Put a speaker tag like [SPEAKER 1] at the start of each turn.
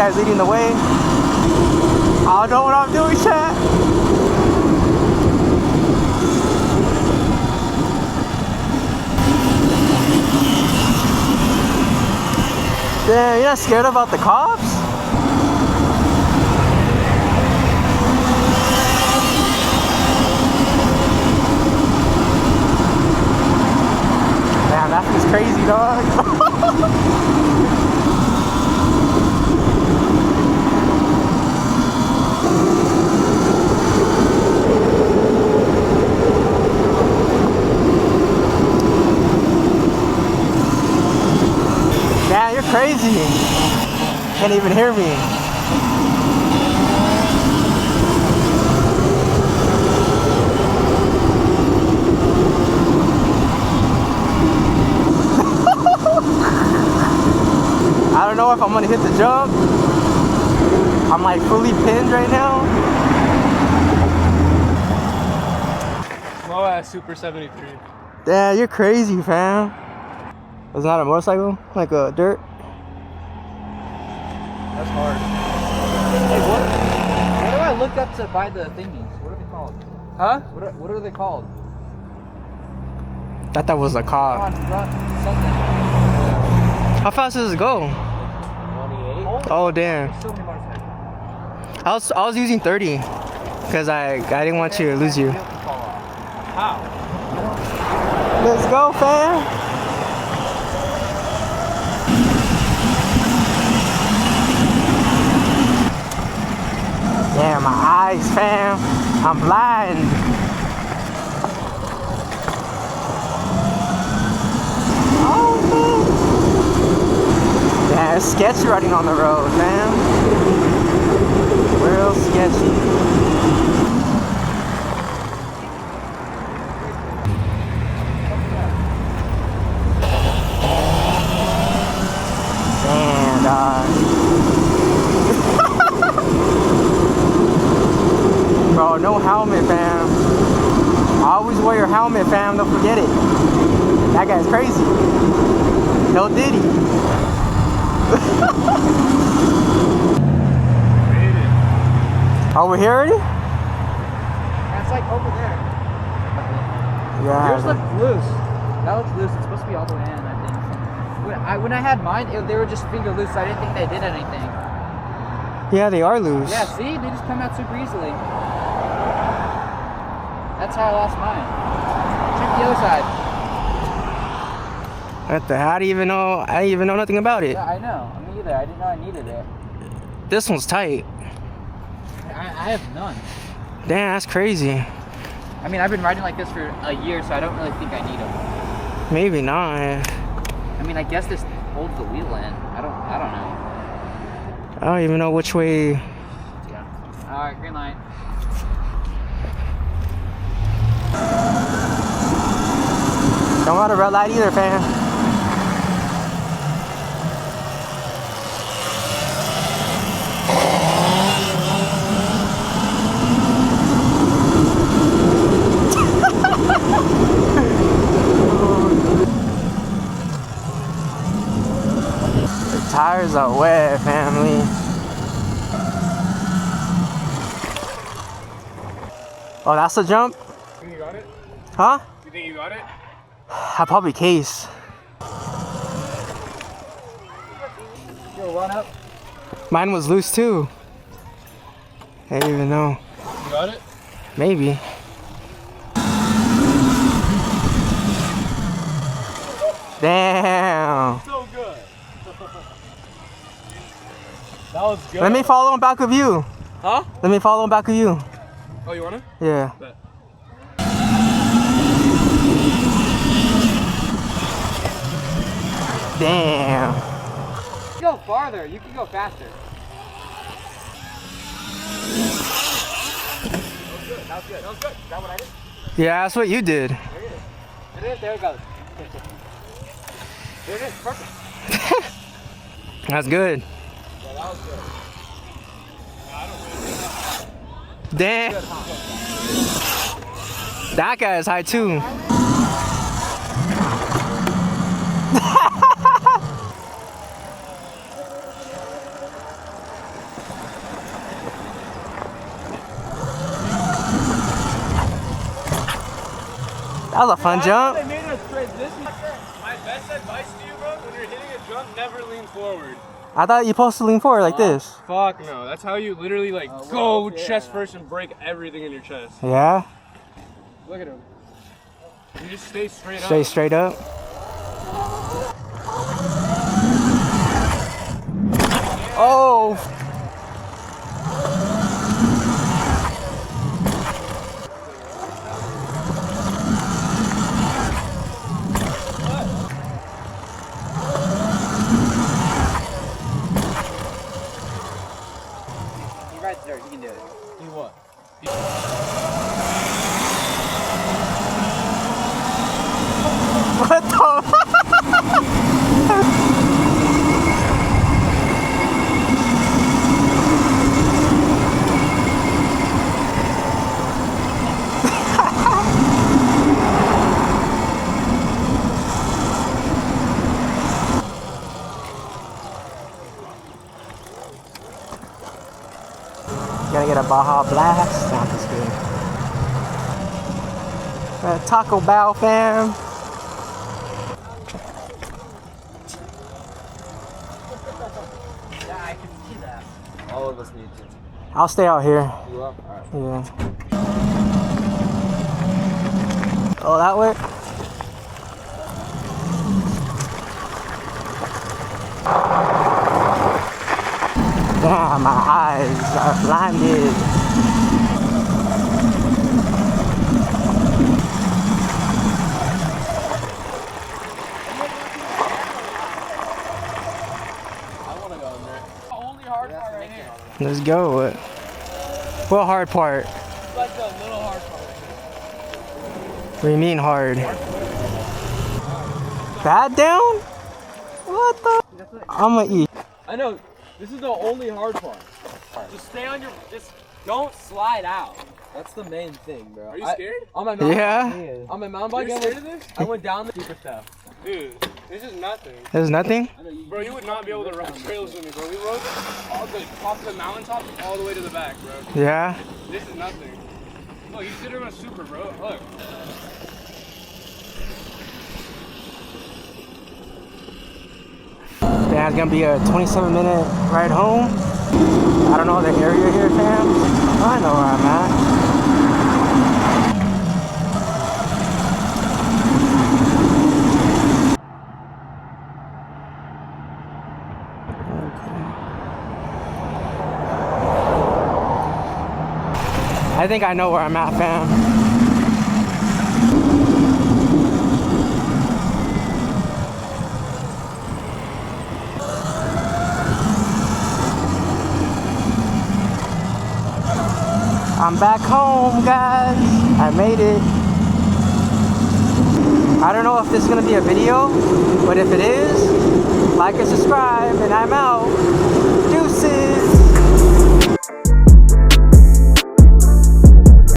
[SPEAKER 1] guy's leading the way. I don't know what I'm doing, chat. Damn, you're not scared about the cops? Damn, that feels crazy, dog. Damn, you're crazy. Can't even hear me. I don't know if I'm gonna hit the jump. I'm like fully pinned right now.
[SPEAKER 2] Slow ass Super 73.
[SPEAKER 1] Damn, you're crazy, fam. Was that a motorcycle? Like a dirt?
[SPEAKER 2] That's hard.
[SPEAKER 3] Hey, what do I look up to buy the thingies? What are they called?
[SPEAKER 2] Huh?
[SPEAKER 3] What are they called?
[SPEAKER 1] I thought that was a
[SPEAKER 3] Come
[SPEAKER 1] car.
[SPEAKER 3] on, run something.
[SPEAKER 1] How fast does it go?
[SPEAKER 2] 28.
[SPEAKER 1] Oh damn.
[SPEAKER 3] There's so many motorcycles.
[SPEAKER 1] I was using 30 because I didn't want to lose you.
[SPEAKER 2] How?
[SPEAKER 1] Let's go, fam. Damn, my eyes, fam. I'm blind. Oh, man. Yeah, it's sketchy riding on the road, fam. Real sketchy. Damn, dog. Bro, no helmet, fam. Always wear your helmet, fam. Don't forget it. That guy's crazy. No Diddy. Over here already?
[SPEAKER 3] It's like over there.
[SPEAKER 1] Yeah.
[SPEAKER 3] Yours look loose. That looks loose. It's supposed to be all the way in, I think. When I had mine, they were just finger loose, so I didn't think they did anything.
[SPEAKER 1] Yeah, they are loose.
[SPEAKER 3] Yeah, see? They just come out super easily. That's how I lost mine. Check the other side.
[SPEAKER 1] What the? How do you even know? I didn't even know nothing about it.
[SPEAKER 3] Yeah, I know. Me either. I didn't know I needed it.
[SPEAKER 1] This one's tight.
[SPEAKER 3] I have none.
[SPEAKER 1] Damn, that's crazy.
[SPEAKER 3] I mean, I've been riding like this for a year, so I don't really think I need them.
[SPEAKER 1] Maybe not.
[SPEAKER 3] I mean, I guess this holds the wheel in. I don't know.
[SPEAKER 1] I don't even know which way.
[SPEAKER 3] Yeah. All right, green light.
[SPEAKER 1] Don't want a red light either, fam. The tires are wet, family. Oh, that's the jump?
[SPEAKER 2] You think you got it?
[SPEAKER 1] Huh?
[SPEAKER 2] You think you got it?
[SPEAKER 1] I probably case.
[SPEAKER 3] Yo, run up.
[SPEAKER 1] Mine was loose too. I didn't even know.
[SPEAKER 2] You got it?
[SPEAKER 1] Maybe. Damn.
[SPEAKER 2] So good. That was good.
[SPEAKER 1] Let me follow on back of you.
[SPEAKER 2] Huh?
[SPEAKER 1] Let me follow on back of you.
[SPEAKER 2] Oh, you wanna?
[SPEAKER 1] Yeah.
[SPEAKER 2] Bet.
[SPEAKER 1] Damn.
[SPEAKER 3] You go farther. You can go faster. That was good. That was good. Is that what I did?
[SPEAKER 1] Yeah, that's what you did.
[SPEAKER 3] There it is. There it is. There it goes. There it is. Perfect.
[SPEAKER 1] That's good.
[SPEAKER 2] Yeah, that was good.
[SPEAKER 1] Damn. That guy is high too. That was a fun jump.
[SPEAKER 2] They made us transition. My best advice to you, bro, when you're hitting a jump, never lean forward.
[SPEAKER 1] I thought you're supposed to lean forward like this.
[SPEAKER 2] Fuck no. That's how you literally like go chest first and break everything in your chest.
[SPEAKER 1] Yeah?
[SPEAKER 2] Look at him. You just stay straight up.
[SPEAKER 1] Stay straight up. Oh!
[SPEAKER 3] He rides dirt, he can do it.
[SPEAKER 2] Do what?
[SPEAKER 1] What the? Gotta get a Baja Blast. Nah, that's good. Taco Bell, fam.
[SPEAKER 3] Yeah, I can see that.
[SPEAKER 2] All of us need to.
[SPEAKER 1] I'll stay out here.
[SPEAKER 2] You up? Alright.
[SPEAKER 1] Yeah. Oh, that way? Damn, my eyes are blinded.
[SPEAKER 2] I want to go in there. The only hard part right here.
[SPEAKER 1] Let's go. What hard part?
[SPEAKER 2] It's like the little hard part.
[SPEAKER 1] What do you mean hard? Bad down? What the? I'm gonna eat.
[SPEAKER 2] I know. This is the only hard part. Just stay on your. Just don't slide out.
[SPEAKER 3] That's the main thing, bro.
[SPEAKER 2] Are you scared?
[SPEAKER 3] On my mountain,
[SPEAKER 1] Yeah?
[SPEAKER 3] on my mountain bike,
[SPEAKER 2] You're scared of this?
[SPEAKER 3] I went down the stupid stuff.
[SPEAKER 2] Dude, this is nothing.
[SPEAKER 1] There's nothing?
[SPEAKER 3] I know you.
[SPEAKER 2] Bro, you would not be able to run trails with me, bro. We rode all the top of the mountaintop all the way to the back, bro.
[SPEAKER 1] Yeah?
[SPEAKER 2] This is nothing. Look, you sit on a super, bro. Look.
[SPEAKER 1] Yeah, it's gonna be a 27-minute ride home. I don't know the area here, fam. I know where I'm at. Okay. I think I know where I'm at, fam. I'm back home, guys. I made it. I don't know if this is gonna be a video, but if it is, like and subscribe, and I'm out.